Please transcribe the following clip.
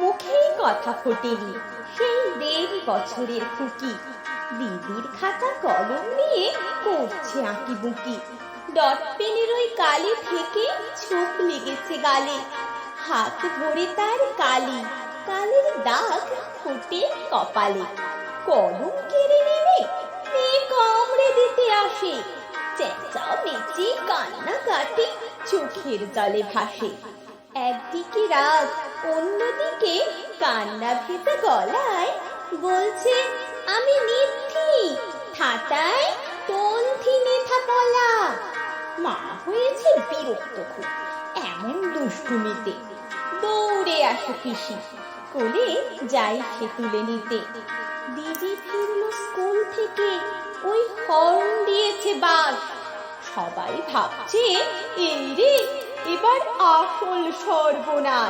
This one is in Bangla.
মুখেই কথা ফোটেনি সেই 1.5 বছরের খুকি। দিদির খাতা কলম নিয়ে করছে আঁকিবুকি। ডট পেনের ওই কালি থেকে ছোপ লেগেছে গালে। হাত ভরে তার কালি, কালের দাগ ফোটে কপালে। কলম কেড়ে নেবে, মেয়ে কামড়ে দিতে আসে। চেঁচামেচি কান্নাকাটি চোখের জলে ভাসে। একদিকে রাগ, অন্যদিকে কান্না ভেজা গলায় বলছে, আমি নিচ্ছি ঠাটায় তন্থি নেথা পলা। মা হয়েছে বিরক্ত খুব এমন দুষ্টুমিতে। দৌড়ে আসে পিসি, কোলে যাই সে তুলে নিতে। দিদি ফিরল স্কুল থেকে, ওই হর্ন দিয়েছে বাস। সবাই ভাবছে, এই রে এবার আসল সর্বনাশ।